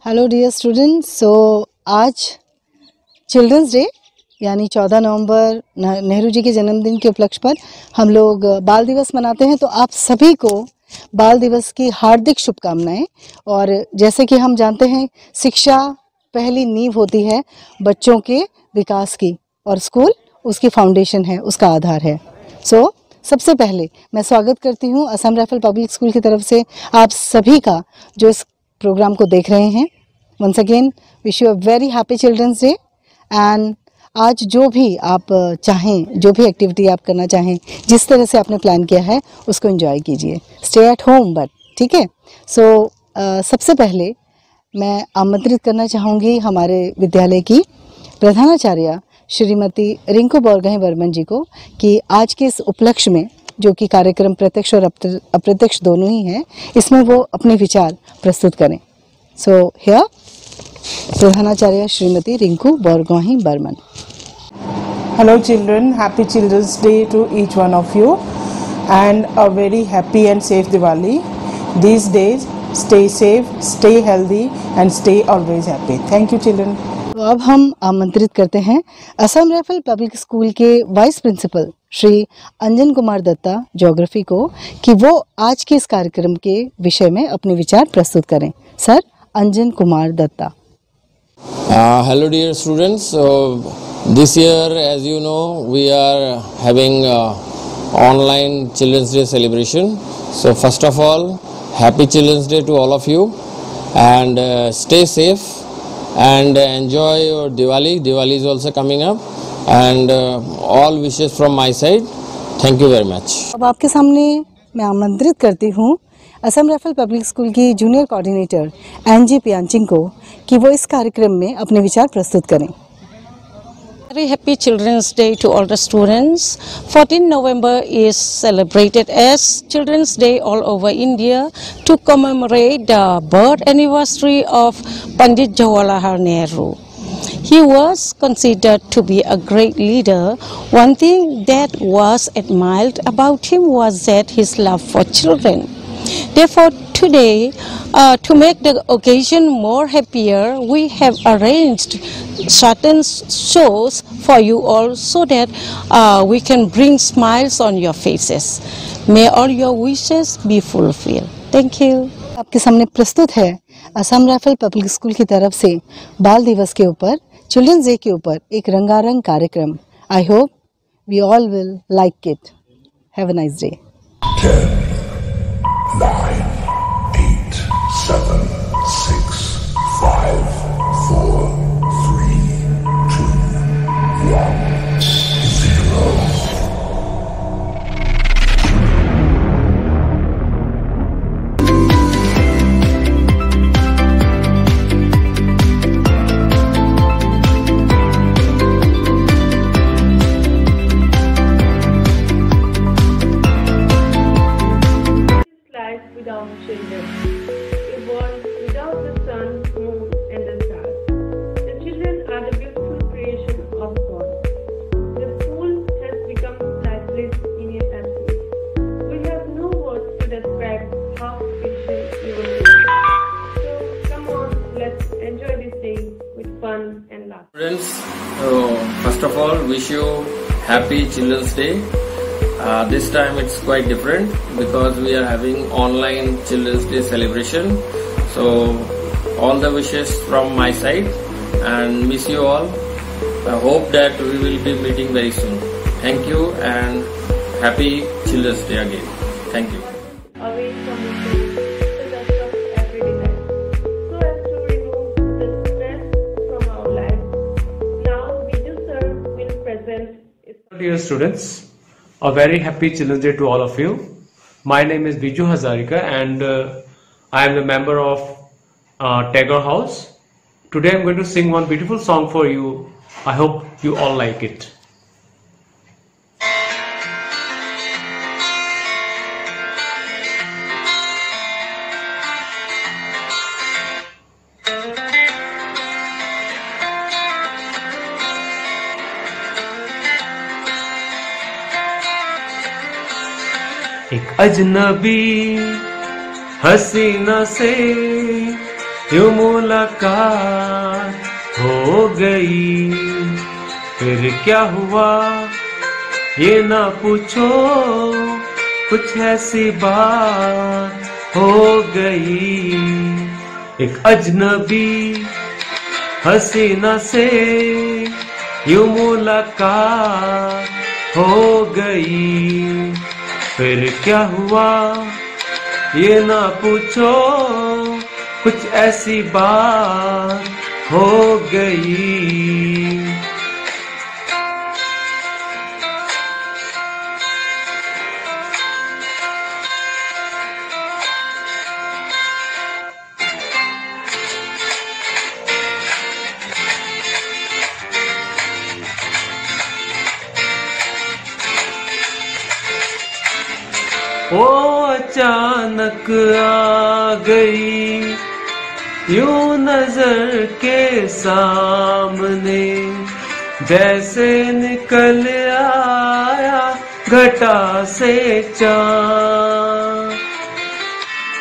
Hello dear students. आज children's day यानी 14 नवंबर नेहरू जी के जन्मदिन के उपलक्ष्य पर हम लोग बाल दिवस मनाते हैं। तो आप सभी को बाल दिवस की हार्दिक शुभकामनाएं। और जैसे कि हम जानते हैं, शिक्षा पहली नींव होती है बच्चों के विकास की, और स्कूल उसकी फाउंडेशन है, उसका आधार है। सबसे पहले मैं स्वागत करती हूँ असम राइफल पब्लिक स्कूल की तरफ से आप सभी का जो इस प्रोग्राम को देख रहे हैं। Once again wish you a very happy children's day. And आज जो भी आप चाहें, जो भी एक्टिविटी आप करना चाहें, जिस तरह से आपने प्लान किया है उसको एंजॉय कीजिए। स्टे एट होम बट, ठीक है। सबसे पहले मैं आमंत्रित करना चाहूँगी हमारे विद्यालय की प्रधानाचार्य श्रीमती रिंकू बोरगोहाई बर्मन जी को कि आज के इस उपलक्ष्य में, जो कि कार्यक्रम प्रत्यक्ष और अप्रत्यक्ष दोनों ही हैं, इसमें वो अपने विचार प्रस्तुत करें। हियर प्रधानाचार्य Shrimati Rinku Borgohain Burman. Hello children, happy Children's Day to each one of you and a very happy and safe Diwali. These days, stay safe, stay healthy and stay always happy. Thank you children. तो अब हम आमंत्रित करते हैं Assam rifle public school के vice principal Shri अंजन Kumar Dutta geography को कि वो आज के इस कार्यक्रम के विषय में अपने विचार प्रस्तुत करें। Sir Anjan Kumar Datta. Hello dear students. This year, as you know, we are having online Children's Day celebration. So first of all, happy Children's Day to all of you, and stay safe and enjoy your Diwali. Diwali is also coming up, and all wishes from my side. Thank you very much. अब आपके सामने मैं आमंत्रित करती हूँ Assam rifle public school की junior coordinator NG पियांचिंग को कि वो इस कार्यक्रम में अपने विचार प्रस्तुत करें। Very happy Children's Day to all the students. 14 November is celebrated as Children's Day all over India to commemorate the birth anniversary of Pandit Jawaharlal Nehru. He was considered to be a great leader. One thing that was admired about him was that his love for children. Therefore, today, to make the occasion more happier, we have arranged certain shows for you all so that we can bring smiles on your faces. May all your wishes be fulfilled. Thank you. आपके सामने प्रस्तुत है Assam rifle public school की तरफ से बाल दिवस के ऊपर, चिल्ड्रंस डे के ऊपर एक रंगारंग कार्यक्रम। I hope we all will like it. Have a nice day. 10, 9, 8, 7, 6, 5, 4, 3, 2, 1, 0. Life without children, a world without the sun, moon, and the stars. The children are the beautiful creation of God. The school has become lifeless in its absence. We have no words to describe how special you will be. So come on, let's enjoy this day with fun and laughter. Students, first of all, wish you happy Children's Day. This time it's quite different because we are having online Children's Day celebration. So all the wishes from my side and miss you all. I hope that we will be meeting very soon. Thank you and happy Children's Day again. Thank you. Away from the screen, the dust of everyday life, so as to remove the stress from our lives. Now, Viju sir will present his Dear students, a very happy Children's Day to all of you. My name is Viju Hazarika and I am the member of Tagore House. Today I am going to sing one beautiful song for you. I hope you all like it. एक अजनबी हसीना से यूं मुलाकात हो गई। फिर क्या हुआ ये ना पूछो, कुछ ऐसी बात हो गई। एक अजनबी हसीना से यूं मुलाकात हो गई। फिर क्या हुआ ये ना पूछो, कुछ ऐसी बात हो गई। ओ अचानक आ गई यूं नजर के सामने, जैसे निकल आया घटा से चाँद।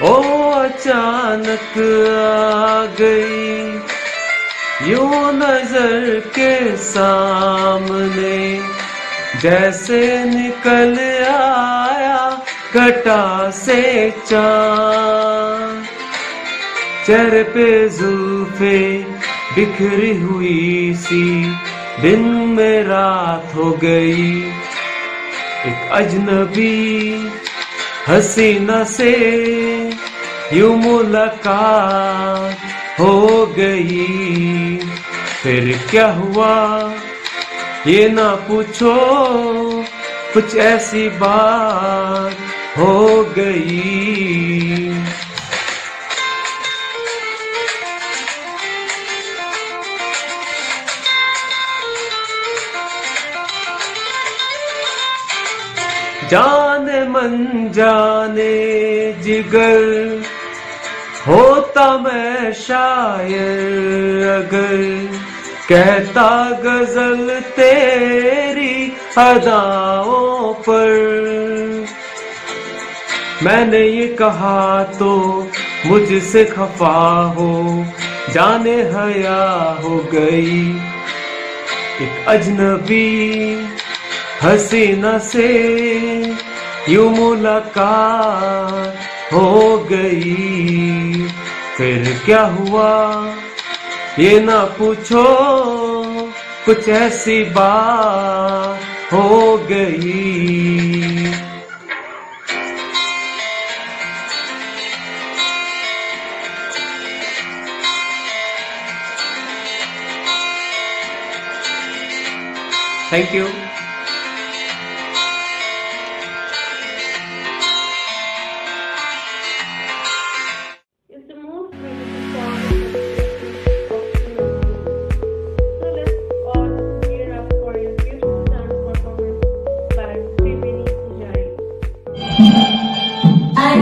ओ अचानक आ गई यूं नजर के सामने, जैसे निकल आया घटा से चाँद। चेहरे पे जुल्फे बिखरी हुई सी, दिन में रात हो गई। एक अजनबी हसीना से यूं मुलाकात हो गई। फिर क्या हुआ ये ना पूछो, कुछ ऐसी बात हो गई। जाने मन जाने जिगर होता मैं शायर अगर, कहता गजल तेरी अदाओं पर। मैंने ये कहा तो मुझसे खफा हो, जाने हया हो गई। एक अजनबी हसीना से यूं मुलाकात हो गई। फिर क्या हुआ ये ना पूछो, कुछ ऐसी बात हो गई। Thank you. It's the most beautiful song in the history of human beings. So let's all gear up for your beautiful dance performance by Triveni Pujari. I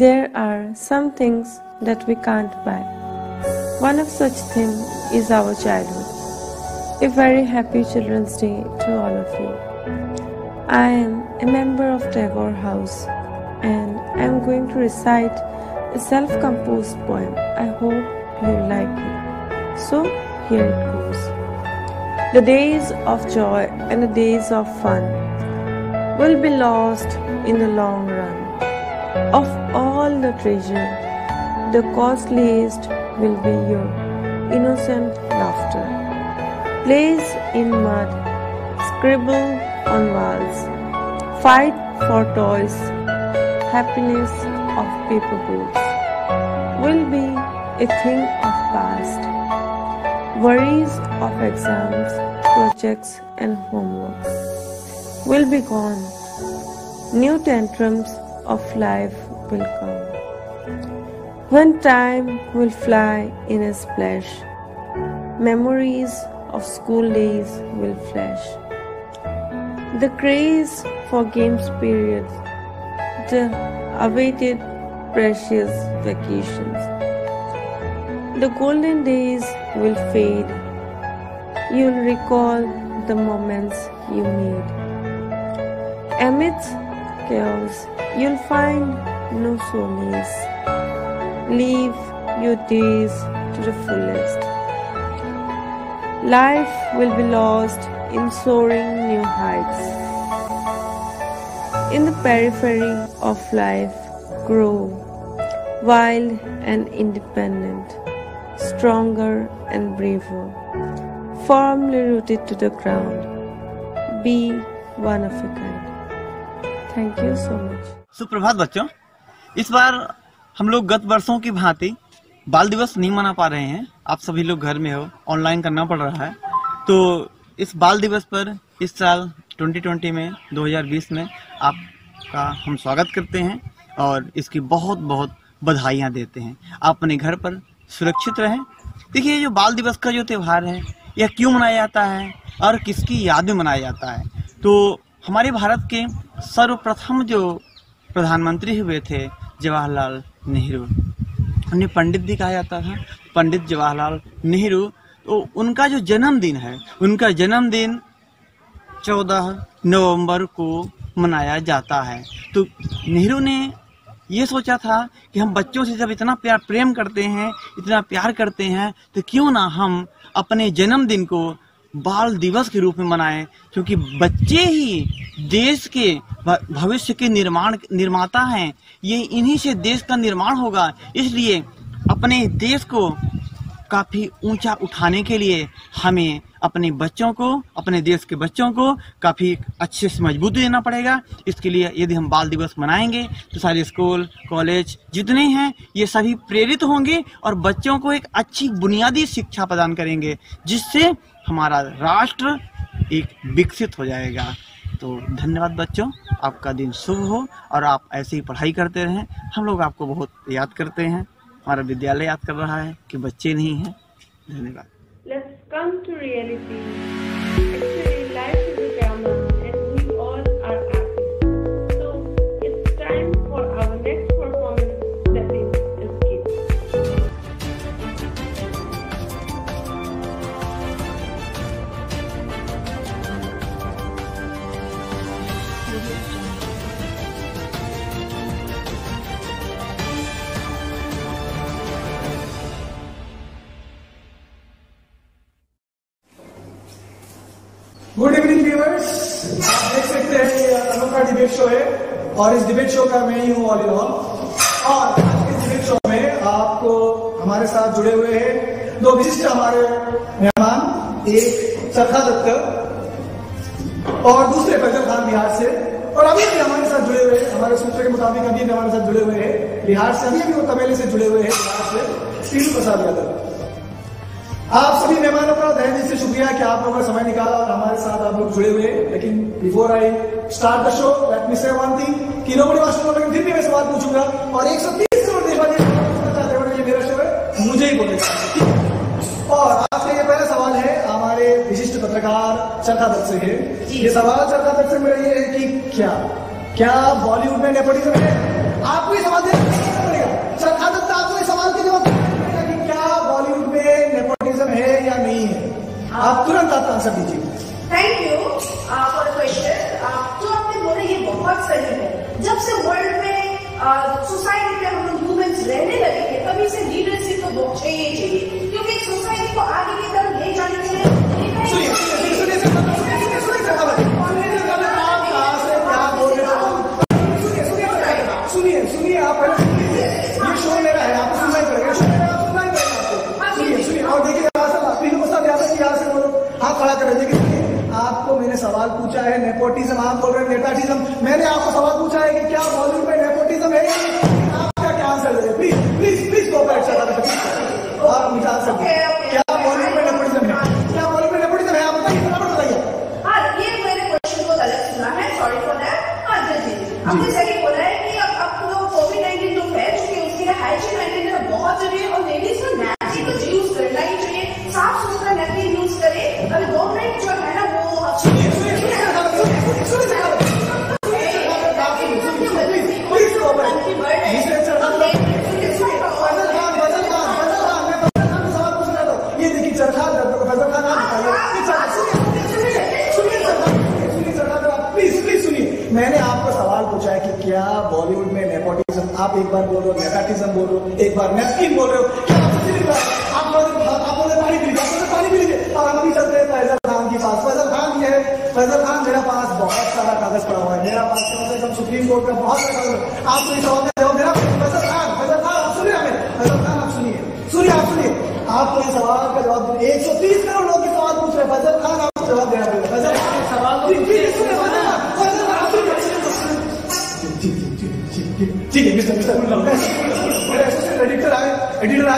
There are some things that we can't buy. One of such things is our childhood. A very happy Children's Day to all of you. I am a member of Tagore House and I am going to recite a self-composed poem. I hope you like it. So here it goes. The days of joy and the days of fun will be lost in the long run. Of all the treasure, the costliest will be your innocent laughter. Plays in mud, scribble on walls, fight for toys, happiness of paper boats will be a thing of past. Worries of exams, projects and homework will be gone. New tantrums of life will come. When time will fly in a splash, memories of school days will flash. The craze for games periods, the awaited precious vacations. The golden days will fade. You'll recall the moments you made. Amidst chaos, you'll find no solace. Live your days to the fullest. Life will be lost in soaring new heights. In the periphery of life, grow, wild and independent, stronger and braver, firmly rooted to the ground. Be one of a kind. Thank you so much. सुप्रभात बच्चों, इस बार हम लोग गत वर्षों की भांति बाल दिवस नहीं मना पा रहे हैं। आप सभी लोग घर में हो, ऑनलाइन करना पड़ रहा है। तो इस बाल दिवस पर इस साल 2020 में 2020 में आपका हम स्वागत करते हैं और इसकी बहुत बहुत बधाइयाँ देते हैं। आप अपने घर पर सुरक्षित रहें। देखिए, जो बाल दिवस का जो त्यौहार है यह क्यों मनाया जाता है और किसकी याद में मनाया जाता है। तो हमारे भारत के सर्वप्रथम जो प्रधानमंत्री हुए थे जवाहरलाल नेहरू, उन्हें पंडित भी कहा जाता था, पंडित जवाहरलाल नेहरू। तो उनका जो जन्मदिन है, उनका जन्मदिन 14 नवंबर को मनाया जाता है। तो नेहरू ने ये सोचा था कि हम बच्चों से जब इतना प्रेम करते हैं, इतना प्यार करते हैं, तो क्यों ना हम अपने जन्मदिन को बाल दिवस के रूप में मनाएं, क्योंकि बच्चे ही देश के भविष्य के निर्माता हैं। ये इन्हीं से देश का निर्माण होगा। इसलिए अपने देश को काफी ऊंचा उठाने के लिए हमें अपने बच्चों को, अपने देश के बच्चों को काफी अच्छे से मजबूती देना पड़ेगा। इसके लिए यदि हम बाल दिवस मनाएंगे तो सारे स्कूल, कॉलेज जितने हैं ये सभी प्रेरित होंगे और बच्चों को एक अच्छी बुनियादी शिक्षा प्रदान करेंगे, जिससे हमारा राष्ट्र एक विकसित हो जाएगा। तो धन्यवाद बच्चों, आपका दिन शुभ हो और आप ऐसे ही पढ़ाई करते रहें। हम लोग आपको बहुत याद करते हैं, हमारा विद्यालय याद कर रहा है कि बच्चे नहीं हैं। धन्यवाद। Let's come to reality. Actually, life is a drama and we all are artists. So, it's time for our next performance, that is Escape. Good evening viewers, आप देख सकते हैं ये अनोखा डिबेट शो है और इस डिबेट शो का मैं ही हूँ ऑल इन ऑल। और आज के डिबेट शो में आपको हमारे साथ जुड़े हुए हैं दो विशिष्ट हमारे मेहमान, एक चरखा दत्त और दूसरे फैजल खान बिहार से। और अभी भी हमारे साथ जुड़े हुए हैं, हमारे सूत्र के मुताबिक अभी भी हमारे साथ जुड़े हुए हैं बिहार से, अभी भी वो तबेले से जुड़े हुए हैं बिहार से, सीलू प्रसाद यादव। आप सभी मेहमानों का तहे दिल से शुक्रिया कि आप लोगों ने समय निकाला और हमारे साथ आप लोग जुड़े हुए। लेकिन before I start the show, let me से वन थिंग कि नोबडी वांट्स टू नो, लेकिन फिर भी मैं सवाल पूछूंगा और 130 करोड़ देशवासी पूछना चाहते हैं ये मेरा शो है, मुझे ही बोलेगा। और आज का ये पहला सवाल है हमारे विशिष्ट पत्रकार चरखा दत्त से है। ये सवाल चरखा दत्त से मेरा ये है कि क्या बॉलीवुड में नेपोटिज्म है? आपको ये सवाल देना पड़ेगा। चरखा दत्त, आपको ये सवाल के जवाब बॉलीवुड में नेपोटिज्म है या नहीं है? आप तुरंत आपका आंसर दीजिए। Thank you for the question. तो आपने बोला ये बहुत सही है। जब से वर्ल्ड में सोसाइटी में हम लोग वुमेन्स रहने लगे थे तभी से लीडरशिप तो चाहिए, क्योंकि एक सोसाइटी को आगे की तरफ ले जाने के लिए सुनिए आप ये शो मेरा है, आपको सुनना ही पड़ेगा। और देखिए यहाँ से बोलो, हाथ खड़ा कर रहे थे। आपको मैंने सवाल पूछा है नेपोटिज्म, आप बोल रहे हैं नेटाटिज्म। मैंने आपको सवाल पूछा है कि क्या बॉलीवुड में नेपोटिज्म है? आपका क्या answer they? Please please please go back. आप मुझे आंसर दीजिए, क्या बॉलीवुड में नेपोटिज्म है? क्या बॉलीवुड में नेपोटिज्म है? आप बताइए, फटाफट बताइए। हाँ, ये मैंने क्वेश्चन को गलत सुना है, सॉरी फॉर दैट। हाँ जी, आपने सही बोला है कि अब तो कोविड-19 तो है, चूंकि उसके लिए हाइजीन मेंटेन बहुत जरूरी है और लेडीज को नैपकिन तो यूज करना ही चाहिए, साफ सुथरा नैपकिन यूज करे। अभी गवर्नमेंट जो है ना वो ये देखिए चरखा प्लीज सुनिए, मैंने आपको सवाल पूछा है कि क्या बॉलीवुड में नेपोटिज्म, आप एक बार बोल रहे हो नेटाटिज्म बोल रहे हो, एक बार नैपकिन बोल रहे हो, आप लोग पानी पी लीजिए। और हम अभी चलते हैं फैजल खान के पास। फैजल खान ये है, फैजल खान मेरा पास बहुत सारा कागज पड़ा हुआ है, मेरा पास कम से कम सुप्रीम कोर्ट का बहुत सारा कागज। आप तो इस सवाल का जवाब देना। फैजल खान आप सुनिए, फैजल खान आप सुनिए, आपको इस सवाल का जवाब 130 करोड़ लोग इस सवाल पूछ रहे हैं। फैजल खान आपको जवाब देना पड़ेगा। फैजल खान सवाल ठीक है मिस्टर मेरे एसोसिएट एडिटर आ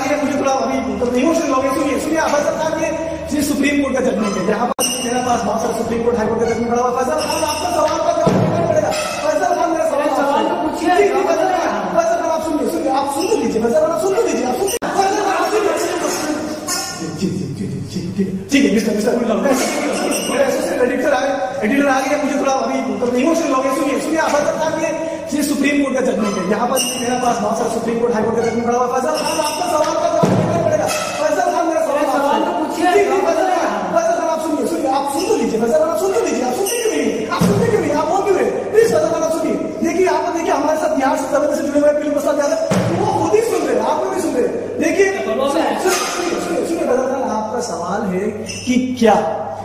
गए, मुझे थोड़ा अभी इमोशनल हो गए। सुनिए फैजल खान ये सुप्रीम कोर्ट का जजमेंट है, यहाँ पर मेरे पास बहुत सारा सुप्रीम कोर्ट हाई कोर्ट का जजमेंट पड़ा हुआ। फैजल खान आपका सवाल का जवाब देना पड़ेगा। फैजल खान मेरा सवाल तो पूछिए। फैजल खान आप सुनिए, आप सुन तो लीजिए। फैजल खान आप सुन तो लीजिए, आप सुनिए। ठीक है मिस्टर मेरे एसोसिएट एडिटर आ गए, मुझे थोड़ा अभी इमोशनल हो गए। सुनिए फैजल खान ये सुप्रीम कोर्ट का जजमेंट है, यहाँ पर मेरे पास बहुत सारा सुप्रीम कोर्ट हाई कोर्ट का जजमेंट पड़ा हुआ। फैजल खान आपका सवाल का जवाब देना पड़ेगा। फैजल खान मेरा सवाल तो पूछिए। फैजल खान आप सुनिए, आप सुन तो लीजिए। फैजल खान आप सुन तो लीजिए, आप सुनते क्यों नहीं? आप बोल क्यों रहे? प्लीज फैजल खान आप सुनिए। देखिए आप देखिए हमारे साथ बिहार से तबेले से जुड़े हुए पीलू प्रसाद यादव, वो खुद ही सुन रहे हैं, आप लोग भी सुन रहे हैं। देखिए सुनिए फैजल खान, आपका सवाल है कि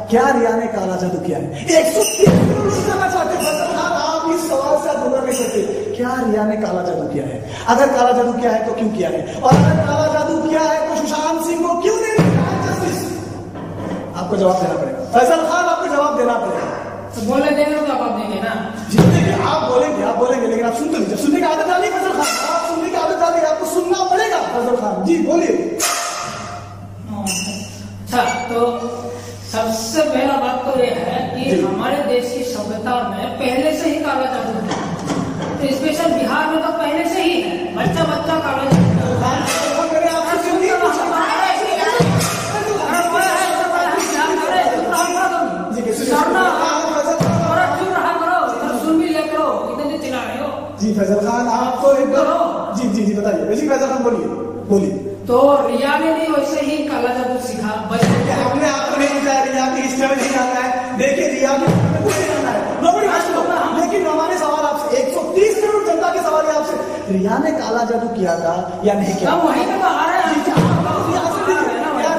क्या रिया ने काला जादू किया है? 130 करोड़ करना चाहते हैं फैसल खान, आप इस सवाल से आप नहीं सकते। क्या रिया ने काला जादू किया है? अगर काला जादू किया है तो क्यों किया है? और अगर काला जादू किया है तो सुशांत सिंह को क्यों नहीं मिला जस्टिस? आपको जवाब देना पड़ेगा फैसल खान, आपको जवाब देना पड़ेगा। तो बोले देंगे तो जवाब देंगे ना जी, देखिए आप बोलेंगे लेकिन आप सुन तो लीजिए। सुनने की आदत डाली फैसल खान, आप सुनने की आदत डाली, आपको सुनना पड़ेगा फैसल खान जी, बोलिए। अच्छा, तो सबसे पहला बात तो यह है कि हमारे देश की सभ्यता में पहले से ही काला जादू है, तो स्पेशल बिहार में तो पहले से ही है, बच्चा बच्चा काला जादू। जी फैसल खान, आप तो एकदम जी जी जी बताइए। जी फैसल खान बोलिए। तो रिया ने भी वैसे ही काला जादू सीखा बचपन से। अपने आप को नहीं बताया, रिया की हिस्ट्री में नहीं आता है। देखिए रिया की नहीं आता है, लेकिन हमारे सवाल आपसे 130 करोड़ जनता के सवाल है आपसे, रिया ने काला जादू किया था या नहीं किया? वहीं पे तो आ रहे हैं।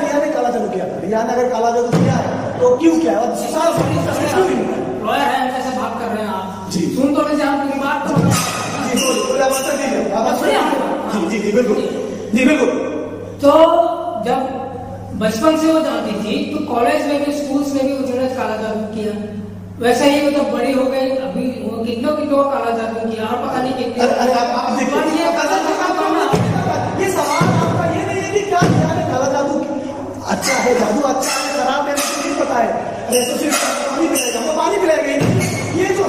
रिया ने काला जादू किया था? रिया ने अगर काला जादू किया है तो क्यों किया है? लॉयर है, कैसे भाग कर रहे हैं आप? जी सुन तो लीजिए आपकी बात तो। जी बिल्कुल जी बिल्कुल। तो जब बचपन से वो जानती थी तो कॉलेज में भी स्कूल्स में भी उन्होंने काला जादू किया, वैसे ही वो जब बड़ी हो गई अभी वो कितनों काला जादू किया और पता नहीं कितने। ये सवाल आपका ये नहीं है कि क्या रिया ने काला जादू अच्छा है, जादू अच्छा है, खराब है, मुझे नहीं पता है। अरे तो सिर्फ पानी पिलाएगा, ये जो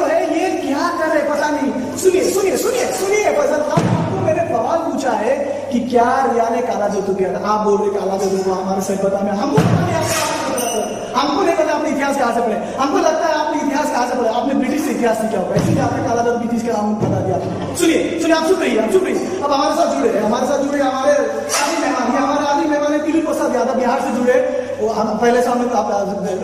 है ये क्या कर रहे पता नहीं। सुनिए फैसल खान, आपको मैंने सवाल पूछा है कि क्या रिया ने काला जादू किया था? आप बोल रहे काला जादू हमारे सभ्यता में हमको नहीं पता। आपने इतिहास कहाँ से पढ़े? हमको लगता है आपने इतिहास कहाँ से पढ़े? आपने ब्रिटिश से इतिहास सीखा होगा, इसलिए आपने काला जादू ब्रिटिश के नाम बता दिया। सुनिए आप चुप रहिए। अब हमारे साथ जुड़े हमारे आदि मेहमान है पीलू प्रसाद यादव, बिहार से जुड़े। पहले से हम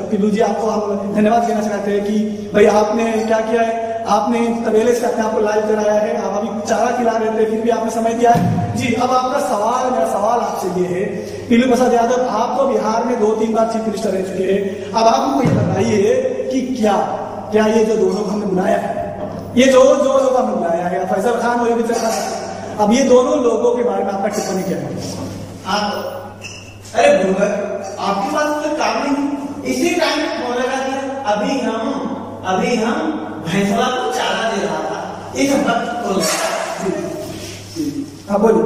पीलू जी आपको हम धन्यवाद कहना चाहते हैं कि भाई आपने क्या किया है, आपने तबेले से अपने आपको लाइव कराया है, आप अभी चारा खिला रहे थे फिर भी आपने समय दिया है जी। अब आपका मेरा सवाल आपसे ये है, पीलू प्रसाद यादव आप तो बिहार में 2-3 बार चीफ मिनिस्टर रह चुके हैं, अब आप हमको ये बताइए कि क्या ये जो दोनों हमने बुलाया है, ये जो लोग हमने बुलाया है, फैसल खान और अब ये दोनों लोगों के बारे में आपका टिप्पणी क्या है? अरे बुलबुल, आपके पास तो काम नहीं, इसी टाइम पे बोला था कि अभी हम भैंसवा को चारा दे रहा था, इस वक्त बोल रहा। हाँ बोलिए।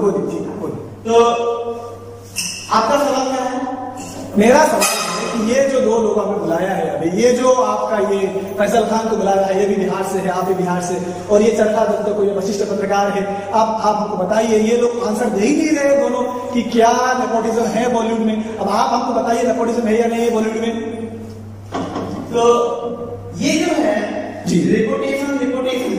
तो आपका सवाल क्या है? मेरा सवाल है कि ये जो 2 लोग आपने बुलाया है अभी, ये जो आपका ये फैसल खान को बुलाया है, ये भी बिहार से है, आप भी बिहार से, और ये चरखा दत्त को ये वशिष्ठ पत्रकार है, आप हमको बताइए, ये लोग आंसर दे ही नहीं रहे दोनों कि क्या नेपोटिज्म है बॉलीवुड में। अब आप हमको बताइए नेपोटिज्म है या नहीं है बॉलीवुड में? तो ये जो है जी रिपोर्टेशन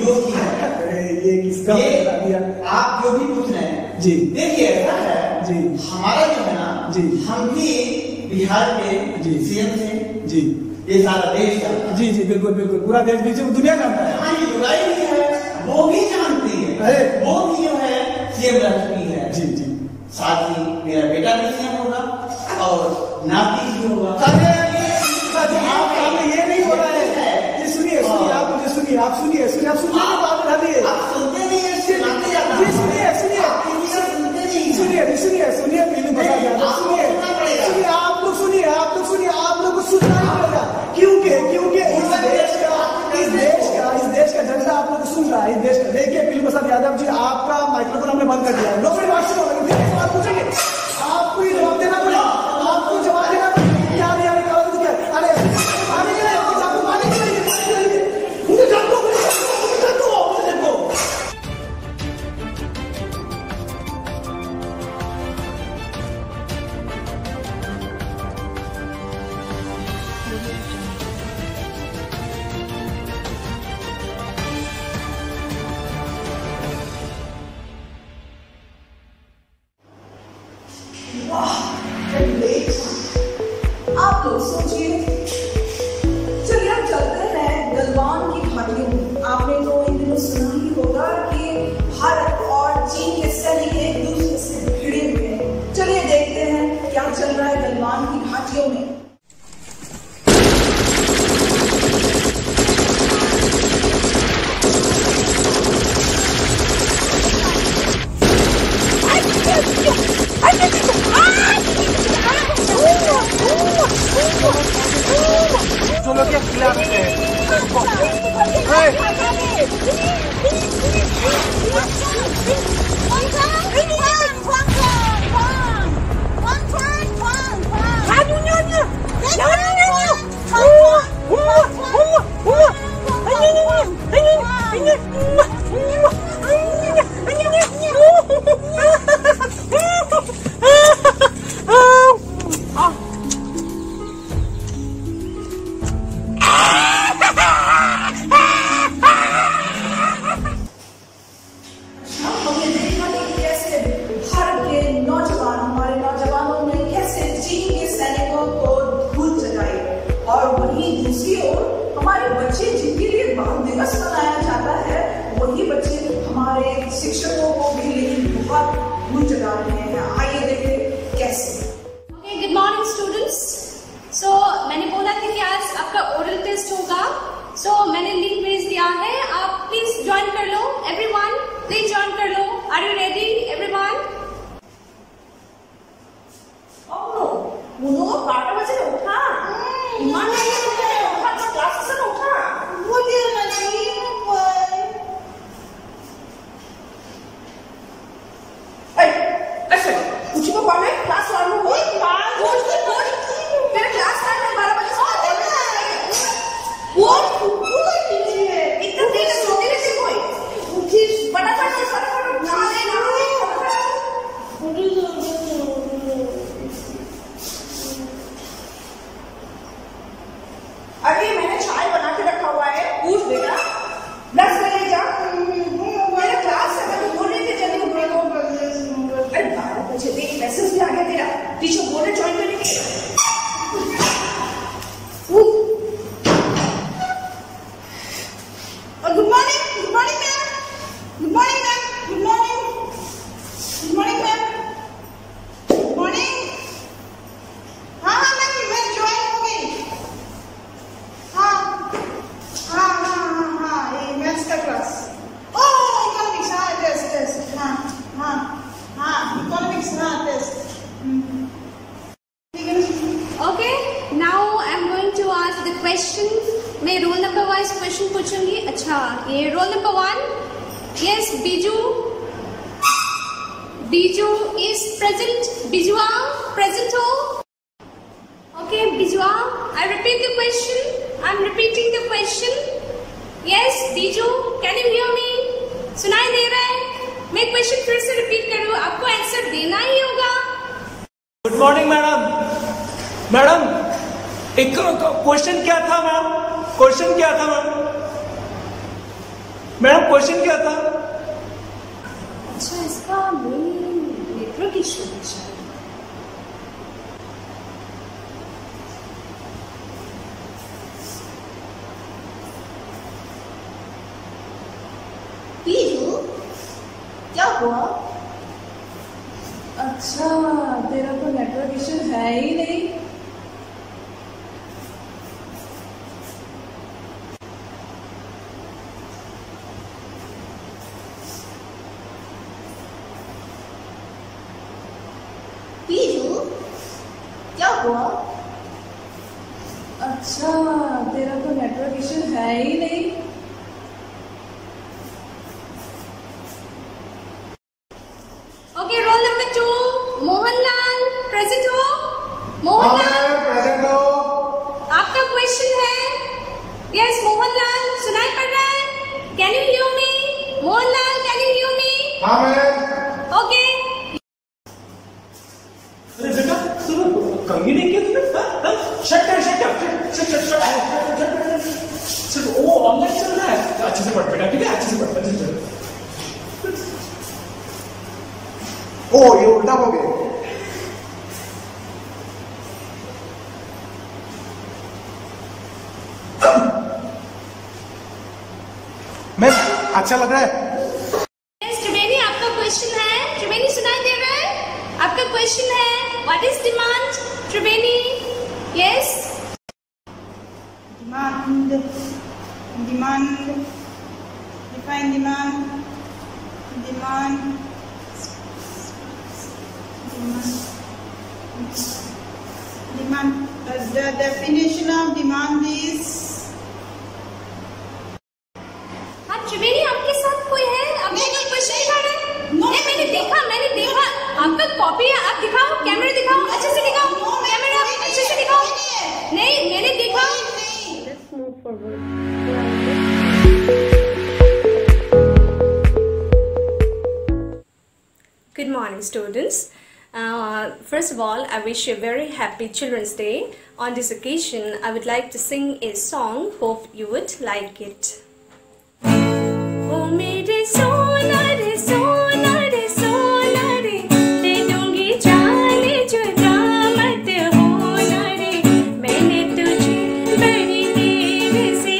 जो किया है, ये किसका दिया? आप जो भी पूछ रहे हैं जी, देखिए ऐसा है जी, हमारा जो है ना जी, हम भी बिहार के सीएम थे जी, ये सारा देश का जी बिल्कुल पूरा देश दुनिया जानता है। हमारी लड़ाई भी है, वो भी जानती है, वो भी जो है सीएम रह चुकी है जी। साथ ही मेरा बेटा भी सीएम होगा और नाती भी होगा। ये नहीं हो रहा है, सुनिए आप सुनिए बात उठाइए। आप सुनते नहीं है, सुनिए पीलू प्रसाद यादव सुनिए, आप लोग सुनिए, आप लोग को सुनना ही पड़ेगा, क्योंकि इस देश का जनता आप लोग को सुन रहा है, इस देश का। देखिए पीलू प्रसाद यादव जी, आपका माइक्रोफोन हमने बंद कर दिया है, लोग सवाल पूछेंगे, आपको ये जवाब देना पड़ेगा, क्या दिया आप लोग सोचिए, चलिए हम चलते हैं गलवान की घाटियों में। आपने तो इन दिनों सुना ही होगा कि भारत और चीन के सैनिक एक दूसरे से भिड़े हुए हैं। चलिए देखते हैं क्या चल रहा है गलवान की घाटियों में। हमारे बच्चे जिनके लिए बाल दिवस मनाया जाता है वही बच्चे हमारे शिक्षकों को भी लेकिन बहुत भूल जगा रहे हैं। आइए देखें कैसे। Okay, good morning students. So मैंने बोला था कि आज आपका ओरल टेस्ट होगा, सो मैंने लिंक भेज दिया है, आप प्लीज ज्वाइन कर लो। एवरीवन प्लीज ज्वाइन कर लो। Are you ready everyone? मुनो 12 बजे उठा, ईमान नहीं उठा तो क्लास से उठा। बोलिए ना जी ऐसे कुछ को पढ़ना है क्लास वालों को मेरे क्लास टाइम में 12 बजे से वो इतना देर सोते रहते कोई उठी फटाफट नहा ले अरे मैंने चाय बना के रखा हुआ है, पूछ बेटा ब्रश ले जा। मेरा क्लास है, मैं तो बोल रही थी जल्दी उठ लो। अरे 12 बजे देख मैसेज भी आ गया तेरा, टीचर बोल रहे ज्वाइन करने के लिए। Good morning, good morning ma'am, good morning ma'am, good morning, good morning ma'am, good morning. हाँ हाँ मैम मैं ज्वाइन हो गई। हाँ हाँ हाँ हाँ हाँ ये मैथ्स का क्लास। ओह इकोनॉमिक्स, हाँ टेस्ट टेस्ट, हाँ हाँ हाँ इकोनॉमिक्स, हाँ test. Okay, now I am going to ask the question. मैं रोल नंबर वाइज क्वेश्चन पूछूंगी। अच्छा, ये roll number 1। Yes Biju, Biju is present. बिजुआ प्रेजेंट हो? ओके बिजुआ, I repeat the question, I am repeating the question. Yes Biju, can you hear me? सुनाई दे रहा है? मैं क्वेश्चन फिर से रिपीट करूँ, आपको आंसर देना ही होगा। Good morning madam. मैडम एक क्वेश्चन क्या था मैम? क्वेश्चन क्या था मैम? मैडम क्वेश्चन क्या था? अच्छा, इसका नेटवर्क इशू है शायद। बीजू क्या हुआ? अच्छा, तेरा तो नेटवर्क इशू है ही नहीं। बीजू क्या हुआ? अच्छा, तेरा तो नेटवर्क इशू है ही नहीं। Okay, roll number 2, Mohanlal present हो? मोहनलाल प्रेजेंट हो। आपका क्वेश्चन है। यस मोहनलाल, सुनाई पड़ रहा है? Can you hear me? Mohanlal can you hear मी? हाँ मैम। ओके। अरे बेटा सुनो, कमी नहीं किया तुमने? शट कर, शट कर, शट शट शट शट। ओ ऑनलाइन चल रहा है, अच्छे से पढ़ बेटा, ठीक है? अच्छे से पढ़, अच्छे से। ओ ये उल्टा हो गया। मैम अच्छा लग रहा है? यस त्रिवेणी, आपका क्वेश्चन है। त्रिवेणी सुनाई दे रहा है? आपका क्वेश्चन है, what is demand? Triveni yes. Demand, demand, define demand, demand, demand. The definition of demand is. हाँ त्रिवेणी, आपके साथ कोई है? आपने कोई क्वेश्चन दिखा रहे हैं? नहीं, मैंने देखा आपका कॉपी है। आप दिखाओ, कैमरा दिखाओ, अच्छे से दिखाओ, कैमरा अच्छे से दिखाओ। नहीं, मैंने देखा। Let's move forward. Good morning, students. First of all, I wish you a very happy Children's Day. On this occasion, I would like to sing a song. Hope you would like it. Oh, mere sona re sona re sona re, de dungi jaane juda mat hona re, maine tujhe badi देर से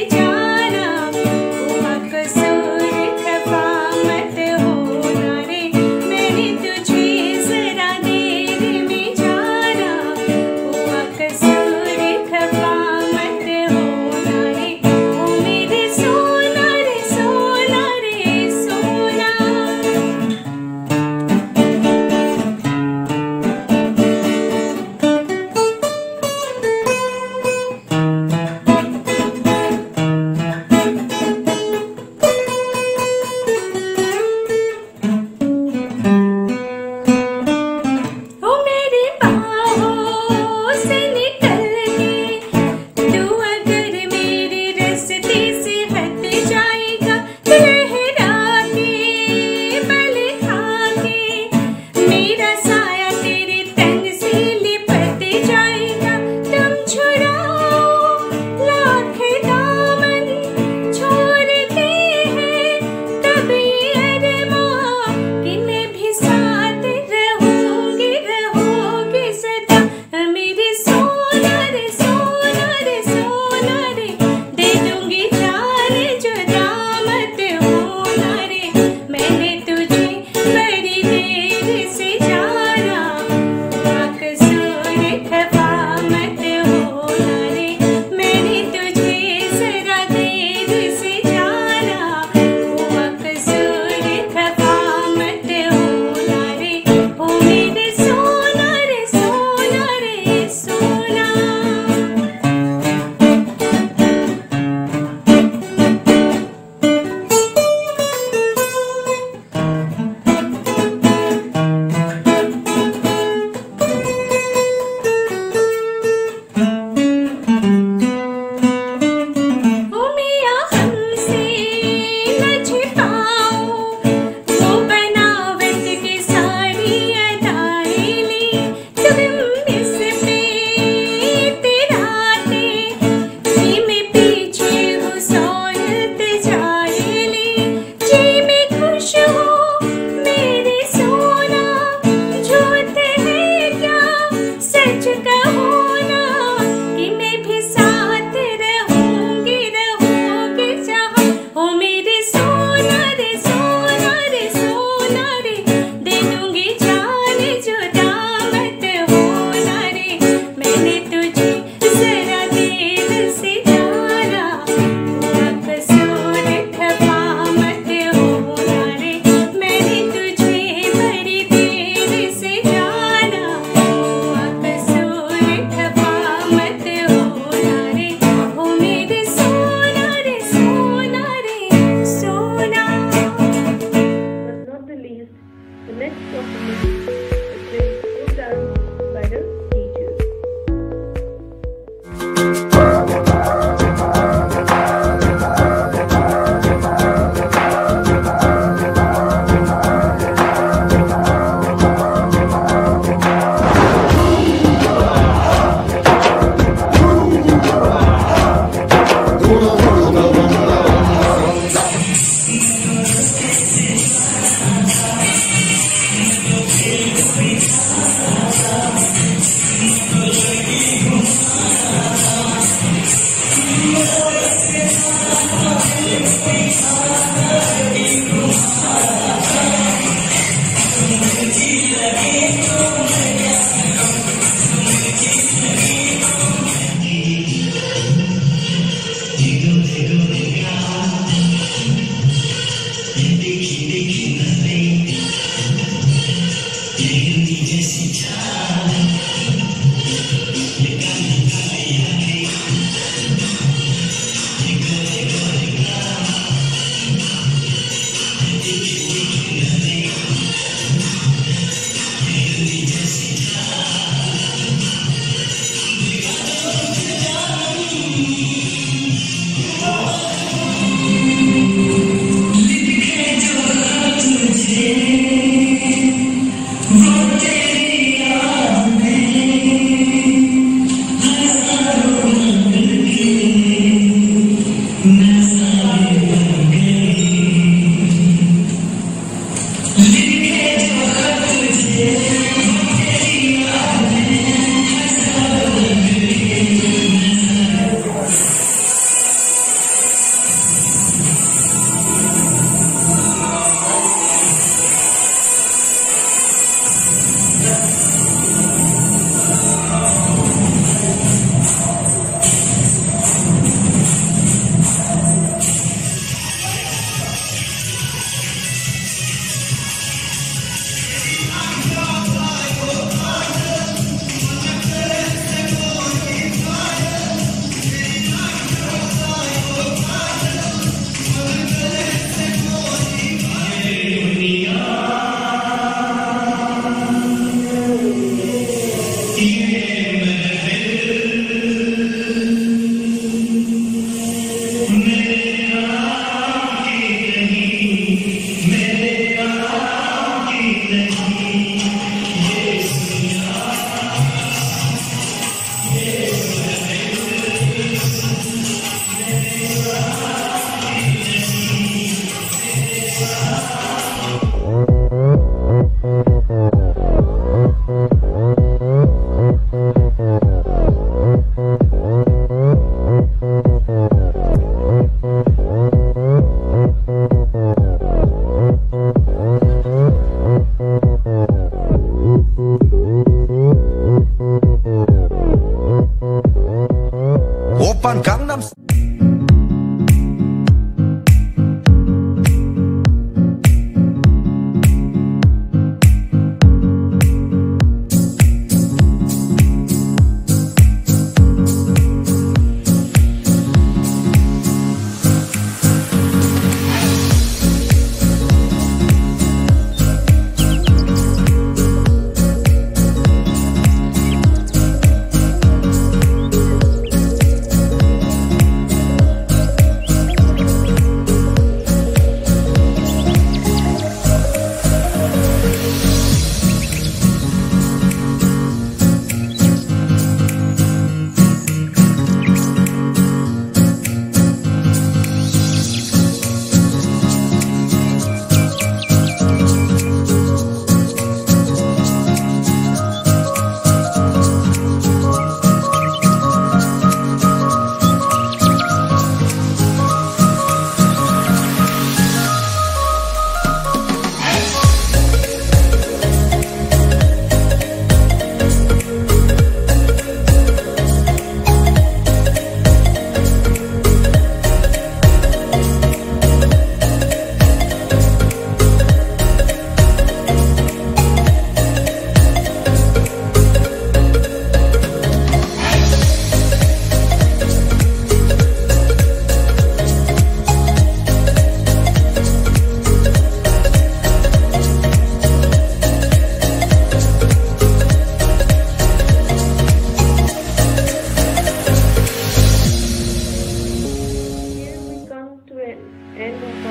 It's been school dance by the teachers.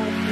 God.